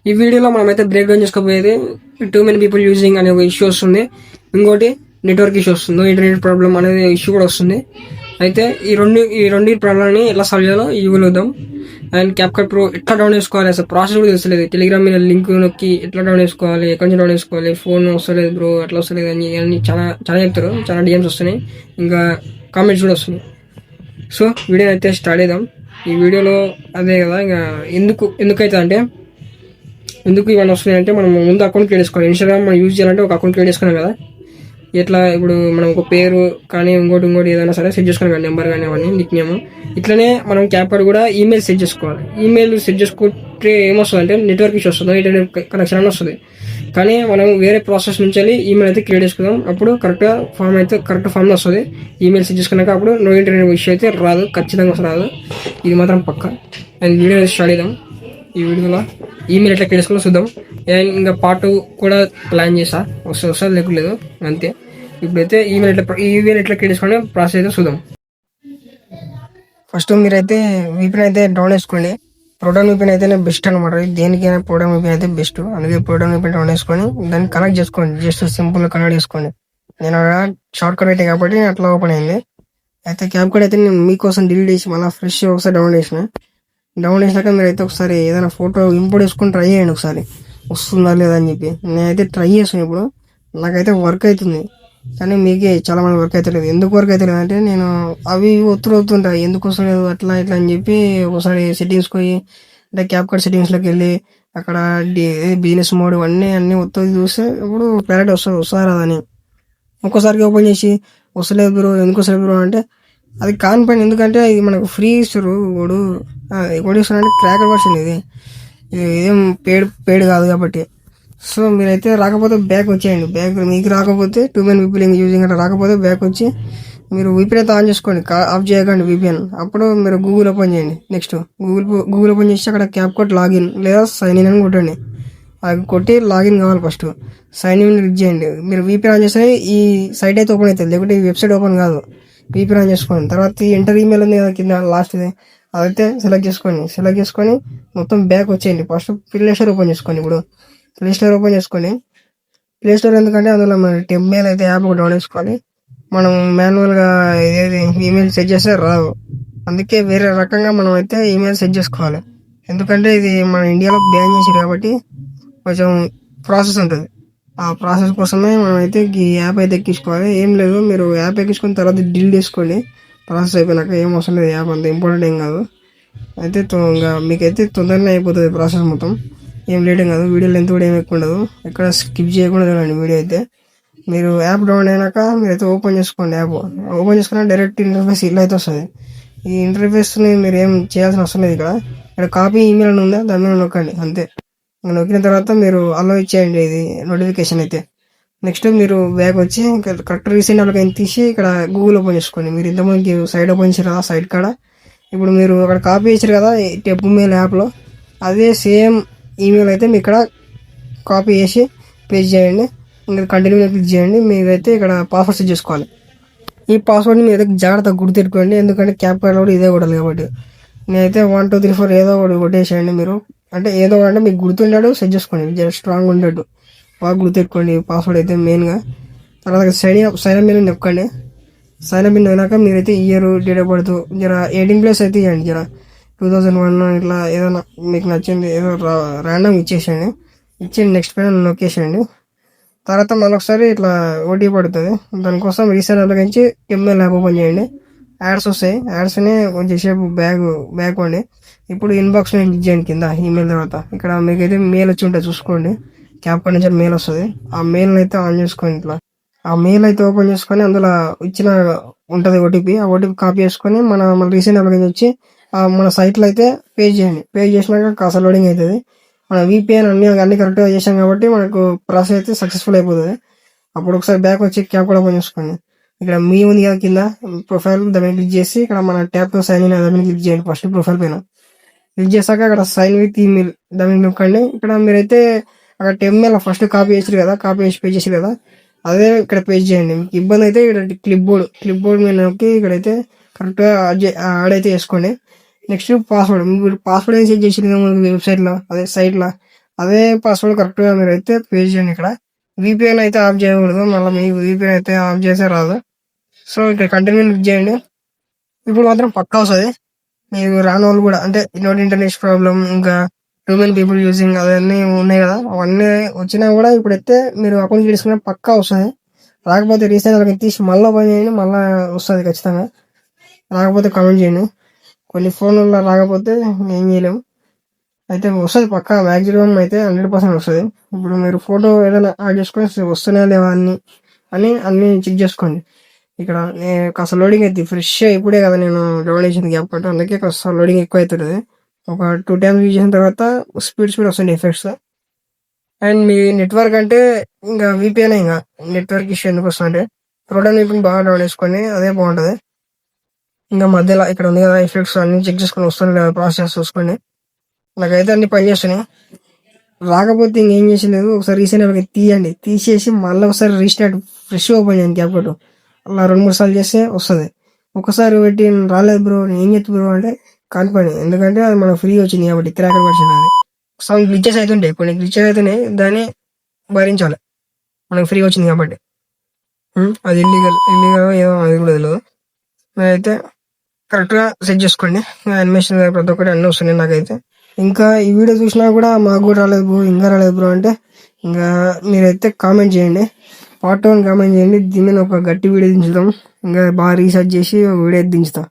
ఈ వీడియోలో మనమైతే బ్రేక్ డౌన్ చేసుకోబోయేది టూ మెనీ పీపుల్ యూజింగ్ అనే ఒక ఇష్యూ వస్తుంది. ఇంకోటి నెట్వర్క్ ఇష్యూ వస్తుంది, ఇంటర్నెట్ ప్రాబ్లం అనేది ఇష్యూ కూడా వస్తుంది. అయితే ఈ రెండు ప్రాబ్లమ్ని ఎలా సాల్వ్ చేయాలో ఈ వీడియోలో చూద్దాం. అండ్ క్యాప్కట్ ప్రో ఎట్లా డౌన్ చేసుకోవాలి అసలు ప్రాసెస్ కూడా తెలియలేదు. టెలిగ్రామ్ మీద లింక్ నొక్కి ఎట్లా డౌన్ చేసుకోవాలి, ఎక్కడి నుంచి డౌన్ చేసుకోవాలి, ఫోన్ వస్తలేదు బ్రో అట్లా వస్తలేదు అని అన్ని చాలా చాలా చెప్తారు. చాలా డిఎమ్స్ వస్తున్నాయి, ఇంకా కామెంట్స్ కూడా వస్తున్నాయి. సో వీడియో అయితే స్టార్ట్ చేద్దాం. ఈ వీడియోలో అదే కదా, ఇంకా ఎందుకైతే అంటే ఎందుకు ఇవన్నీ వస్తున్నాయి అంటే మనం ముందు అకౌంట్ క్రియేట్ చేసుకోవాలి. ఇన్స్టాగ్రామ్ మనం యూజ్ చేయాలంటే ఒక అకౌంట్ క్రియేట్ చేసుకున్నాం కదా. ఎట్లా ఇప్పుడు మనం ఒక పేరు కానీ ఇంకోటి ఏదైనా సరే సెట్ చేసుకున్నాం కదా, నెంబర్ కానీ అవన్నీ నిక్ నేమ్. ఇట్లనే మనం క్యాప్కట్ కూడా ఈమెయిల్ సెట్ చేసుకోవాలి. ఈమెయిల్ సెట్ చేసుకుంటే ఏమొస్తుంది అంటే నెట్వర్క్ ఇష్యూ వస్తుంది, ఇంటర్నెట్ కనెక్షన్ అని వస్తుంది. కానీ మనం వేరే ప్రాసెస్ నుంచి వెళ్ళి ఈమెయిల్ అయితే క్రియేట్ చేసుకుందాం. అప్పుడు కరెక్ట్ ఫామ్ వస్తుంది. ఈమెయిల్ సెట్ చేసుకున్నాక అప్పుడు నో ఇంటర్నెట్ ఇష్యూ అయితే రాదు, ఖచ్చితంగా రాదు. ఇది మాత్రం పక్క. అండ్ వీడియో స్టార్ట్ చేద్దాం. ఈ వీడియోలో ఈమెయిల్ ఎట్లా క్రియేట్ చేసుకోవాలో చూద్దాం. అండ్ ఇంకా పార్ట్ కూడా ప్లాన్ చేసా, వస్తుంది లేకపోలేదు అంతే. ఇప్పుడైతే ఈమెయిల్ ఎట్లా క్రియేట్ చేసుకోండి ప్రాసెస్ అయితే చూద్దాం. ఫస్ట్ మీరైతే వీపీఎన్ అయితే డౌన్ చేసుకోండి. ప్రోటోన్ వీపీఎన్ అయితేనే బెస్ట్ అనమాట. దేనికైనా ప్రోటోన్ వీపీఎన్ అయితే బెస్ట్. అందుకే ప్రోటోన్ వీపీఎన్ డౌన్ చేసుకొని దాన్ని కనెక్ట్ చేసుకోండి. జస్ట్ సింపుల్ కనెక్ట్ చేసుకోండి. నేను షార్ట్ కట్ అయితే కాబట్టి అట్లా ఓపెన్ అయింది. అయితే క్యాప్కట్ అయితే నేను మీకోసం డిలీట్ చేసి మళ్ళీ ఫ్రెష్ ఒకసారి డౌన్ చేసినాక మీరు అయితే ఒకసారి ఏదైనా ఫోటో ఇంపోర్ట్ చేసుకుని ట్రై చేయండి ఒకసారి, వస్తుందా లేదా అని చెప్పి. నేనైతే ట్రై చేస్తాను. ఇప్పుడు నాకైతే వర్క్ అవుతుంది, కానీ మీకే చాలా మంది వర్క్ అవుతలేదు. ఎందుకు వర్క్ అవుతలేదు అంటే నేను అవి అవుతుంటాయి, ఎందుకు వస్తలేదు అట్లా ఇట్లా అని చెప్పి ఒకసారి సెట్టింగ్స్ పోయి అంటే క్యాప్కట్ సెట్టింగ్స్లోకి వెళ్ళి అక్కడ బిజినెస్ మోడ్ అన్నీ ఒత్తుది చూస్తే ఇప్పుడు క్లారిటీ వస్తుంది రాదని. ఒక్కోసారికి ఓపెన్ చేసి వస్తలేదు బ్రో, ఎందుకు వస్తలేదు బ్రో అంటే అది కాని పని. ఎందుకంటే ఇది మనకు ఫ్రీ ఇస్తారు. ఇప్పుడు ఇస్తారంటే క్రాకర్ వర్షన్, ఇది ఏం పేడ్ కాదు కాబట్టి. సో మీరైతే రాకపోతే బ్యాక్ వచ్చేయండి. బ్యాక్ మీకు రాకపోతే టూ మెనీ పీపుల్ యూజింగ్ అంటే రాకపోతే బ్యాక్ వచ్చి మీరు వీపీఎన్ అయితే ఆన్ చేసుకోండి, ఆఫ్ చేయకండి వీపీఎన్. అప్పుడు మీరు గూగుల్ ఓపెన్ చేయండి. నెక్స్ట్ గూగుల్ ఓపెన్ చేసి అక్కడ క్యాప్కట్ లాగిన్ లేదా సైన్ ఇన్ అని కొట్టండి. అది కొట్టి లాగిన్ కావాలి. ఫస్ట్ సైన్ ఇన్ క్లిక్ చేయండి. మీరు వీపీఎన్ ఆన్ చేస్తే ఈ సైట్ అయితే ఓపెన్ అవుతుంది, లేకుంటే ఈ వెబ్సైట్ ఓపెన్ కాదు. వీపీఎన్ ఆన్ చేసుకోండి. తర్వాత ఎంటర్ ఈమెయిల్ ఉంది కదా కింద లాస్ట్ది, అదైతే సెలెక్ట్ చేసుకొని మొత్తం బ్యాక్ వచ్చేయండి. ఫస్ట్ ప్లే స్టోర్ ఓపెన్ చేసుకోండి. ఇప్పుడు ప్లే స్టోర్ ఓపెన్ చేసుకొని ప్లే స్టోర్ ఎందుకంటే అందులో మన టెంప్మెయిల్ అయితే యాప్ డౌన్ చేసుకోవాలి. మనం మాన్యువల్గా ఏది ఈమెయిల్ సెట్ చేస్తే రాదు, అందుకే వేరే రకంగా మనం అయితే ఈమెయిల్ సెట్ చేసుకోవాలి. ఎందుకంటే ఇది మన ఇండియాలో బ్యాన్ చేసారు కాబట్టి కొంచెం ప్రాసెస్ ఉంటుంది. ఆ ప్రాసెస్ కోసమే మనం అయితే ఈ యాప్ అయితే ఎక్కించుకోవాలి. ఏం లేదు, మీరు యాప్ ఎక్కించుకున్న తర్వాత డిలీట్ చేసుకోండి. ప్రాసెస్ అయిపోయినాక ఏం అవసరం లేదు, యాప్ అంత ఇంపార్టెంట్ ఏం కాదు. అయితే ఇంకా మీకైతే తొందరనే అయిపోతుంది ప్రాసెస్ మొత్తం, ఏం లేట్ ఏం కాదు. వీడియో లెంత్ కూడా ఏమి ఎక్కువ ఉండదు, ఎక్కడ స్కిప్ చేయకుండా చూడండి వీడియో అయితే. మీరు యాప్ డౌన్ అయినాక మీరైతే ఓపెన్ చేసుకోండి. యాప్ ఓపెన్ చేసుకున్నా డైరెక్ట్ ఇంటర్ఫేస్ ఇలా అయితే వస్తుంది. ఈ ఇంటర్ఫేస్ని మీరు ఏం చేయాల్సిన అవసరం లేదు. ఇక్కడ కాపీ ఈమెయిల్ అని ఉందా, దాని మీద నొక్కండి అంతే. నొక్కిన తర్వాత మీరు అలో ఇచ్చేయండి ఇది నోటిఫికేషన్ అయితే. నెక్స్ట్ మీరు బ్యాక్ వచ్చి కరెక్ట్ రీసెంట్ అప్లికేషన్ తీసి ఇక్కడ గూగుల్ ఓపెన్ చేసుకోండి. మీరు ఇంతకుముందు సైట్ ఓపెన్ చేశారు కదా, సైట్ కాడ ఇప్పుడు మీరు అక్కడ కాపీ చేశారు కదా టెప్ మెయిల్ యాప్లో, అదే సేమ్ ఈమెయిల్ అయితే మీరు ఇక్కడ కాపీ చేసి పేస్ట్ చేయండి. ఇంకా కంటిన్యూ క్లిక్ చేయండి. మీరైతే ఇక్కడ పాస్వర్డ్ సెట్ చేసుకోవాలి. ఈ పాస్వర్డ్ని మీరైతే జాగ్రత్తగా గుర్తుపెట్టుకోండి, ఎందుకంటే క్యాప్కట్ కూడా ఇదే కొడాలి కాబట్టి. నేనైతే 1 2 3 4 ఏదో ఒకటి కొట్టేసేయండి. మీరు అంటే ఏదో అంటే మీకు గుర్తుండేటట్టు సెట్ చేసుకోండి, జర స్ట్రాంగ్ ఉండేట్టు బాగా గుర్తుపెట్టుకోండి పాస్వర్డ్ అయితే మెయిన్గా. తర్వాత సైన్ అప్ మీద నొక్కండి. సైన్ అప్ మీద అయినాక మీరైతే ఇయర్, డేట్ ఆఫ్ బర్త్ జర 18+ అయితే ఇవ్వండి. జర 2001 ఇట్లా ఏదైనా మీకు నచ్చింది ఏదో ర్యాండమ్ ఇచ్చేసేయండి. నెక్స్ట్ పైన నొక్కేసేయండి. తర్వాత మళ్ళీ ఒకసారి ఇట్లా ఓటీపీ పడుతుంది. దానికోసం recent application ML app open చేయండి. యాడ్స్ వస్తాయి, యాడ్స్ని కొంచెంసేపు బ్యాక్ అండి. ఇప్పుడు ఇన్బాక్స్లో క్లిక్ చేయండి కింద ఈమెయిల్. తర్వాత ఇక్కడ మీకైతే మెయిల్ వచ్చి ఉంటుంది చూసుకోండి. క్యాప్కట్ నుంచి మెయిల్ వస్తుంది. ఆ మెయిల్ని అయితే ఆన్ చేసుకోండి. ఇట్లా ఆ మెయిల్ అయితే ఓపెన్ చేసుకొని అందులో ఇచ్చిన ఉంటుంది ఓటీపీ. ఆ ఓటీపీ కాపీ చేసుకొని మన రీసెంట్ అప్లికేషన్ వచ్చి మన సైట్లో అయితే పేజ్ చేయండి. పేజ్ చేసినాక కాస్త లోడింగ్ అవుతుంది. మన వీపీఎన్ అన్ని కరెక్ట్గా చేసాం కాబట్టి మనకు ప్రాసెస్ అయితే సక్సెస్ఫుల్ అయిపోతుంది. అప్పుడు ఒకసారి బ్యాక్ వచ్చి క్యాప్కట్ ఓపెన్ చేసుకోండి. ఇక్కడ మీ ఉంది కదా కింద ప్రొఫైల్, దాని మీద క్లిక్ చేసి ఇక్కడ మన ట్యాప్ సైన్ ఇన్ దాని మీద క్లిక్ చేయండి. ఫస్ట్ ప్రొఫైల్ పైన క్లిక్ చేశాక ఇక్కడ సైన్ విత్ ఈమెయిల్ దాని మీద నొక్కండి. ఇక్కడ మీరైతే అక్కడ టెంప్మెయిల్ ఫస్ట్ కాపీ చేసారు కదా, కాపీ చేసి పేజ్ చేసారు కదా, అదే ఇక్కడ పేజ్ చేయండి. మీకు ఇబ్బంది అయితే ఇక్కడ క్లిప్ బోర్డ్ మీద నొక్కి ఇక్కడైతే కరెక్ట్గా యాడ్ అయితే చేసుకోండి. నెక్స్ట్ పాస్వర్డ్, మీరు పాస్వర్డ్ ఏం సెట్ చేసి వెబ్సైట్లో అదే సైట్లో అదే పాస్వర్డ్ కరెక్ట్ గా మీరు అయితే పే చేయండి. ఇక్కడ విపిఎన్ అయితే ఆఫ్ చేయకూడదు, మళ్ళీ మీకు విపిఎన్ అయితే ఆఫ్ చేసే రాదు. సో ఇక్కడ కంటిన్యూ క్లిక్ చేయండి. ఇప్పుడు మాత్రం పక్కా వస్తుంది. మీరు రాని వాళ్ళు కూడా అంటే నోట్ ఇంటర్నెట్ ప్రాబ్లం, ఇంకా టూ మెనీ పీపుల్ యూజింగ్ అవన్నీ ఉన్నాయి కదా, అవన్నీ వచ్చినా కూడా ఇప్పుడైతే మీరు అకౌంట్ తీసుకున్న పక్కా వస్తుంది. రాకపోతే రీసెంట్ వాళ్ళకి తీసి మళ్ళీ పని చేయండి, మళ్ళీ వస్తుంది ఖచ్చితంగా. రాకపోతే కామెంట్ చేయండి. కొన్ని ఫోన్లలో రాకపోతే ఏం చేయలేము, అయితే వస్తుంది పక్కా. మ్యాక్సిమం అయితే 100% వస్తుంది. ఇప్పుడు మీరు ఫోటో ఏదైనా యాడ్ చేసుకొని వస్తున్నాయా లేవా అన్ని చెక్ చేసుకోండి. ఇక్కడ నేను కాస్త లోడింగ్ అయితే ఫ్రెష్ ఇప్పుడే కదా నేను డౌన్లోడ్ చేసింది కాబట్టి అందుకే కాస్త లోడింగ్ ఎక్కువ అవుతుంది. ఒక 2 times యూజ్ చేసిన తర్వాత స్పీడ్ వస్తుంది ఎఫెక్ట్స్. అండ్ మీ నెట్వర్క్ అంటే ఇంకా విపిఎన్, ఇంకా నెట్వర్క్ ఇష్యూ ఎందుకు వస్తుందంటే ప్రోడక్ట్ విపిఎన్ బాగా డౌన్ చేసుకొని అదే బాగుంటుంది. ఇంకా మధ్యలో ఇక్కడ ఉంది కదా ఎఫెక్ట్స్ అన్ని చెక్ చేసుకొని వస్తుంది లేదా ప్రాసెస్ చూసుకోండి. నాకైతే అన్ని పని చేస్తున్నాయి. రాకపోతే ఇంకేం చేసలేదు, ఒకసారి రీసెంట్ వాళ్ళకి తీయండి, తీసేసి మళ్ళీ ఒకసారి రీస్టార్ట్ ఫ్రెష్ ఓపెన్ చేయండి క్యాప్ కొట్టు. అలా 2-3 సార్లు చేస్తే వస్తుంది. ఒకసారి పెట్టి రాలేదు బ్రో నేను ఏం చేస్తా బ్రో అంటే కానిపని, ఎందుకంటే అది మనకు ఫ్రీ వచ్చింది కాబట్టి క్రాకర్ వర్షన్. అది సమ్ గ్లిచెస్ అవుతుంటాయి, కొన్ని గ్లిచెస్ అయితేనే దాన్ని భరించాలి, మనకు ఫ్రీ వచ్చింది కాబట్టి. అది ఇల్లీగల్ ఏదో అది కూడా తెలియదు. అయితే కరెక్ట్గా సెట్ చేసుకోండి. అనిమేషన్ ప్రతి ఒక్కటి అన్నీ వస్తున్నాయి నాకైతే. ఇంకా ఈ వీడియో చూసినా కూడా మాకు కూడా రాలేదు బ్రో, ఇంకా రాలేదు బ్రో అంటే ఇంకా మీరైతే కామెంట్ చేయండి, పార్ట్ 1 కామెంట్ చేయండి. దీని మీద ఒక గట్టి వీడియో దించుదాం. ఇంకా బాగా రీసెర్చ్ చేసి ఒక వీడియో దించుతాం.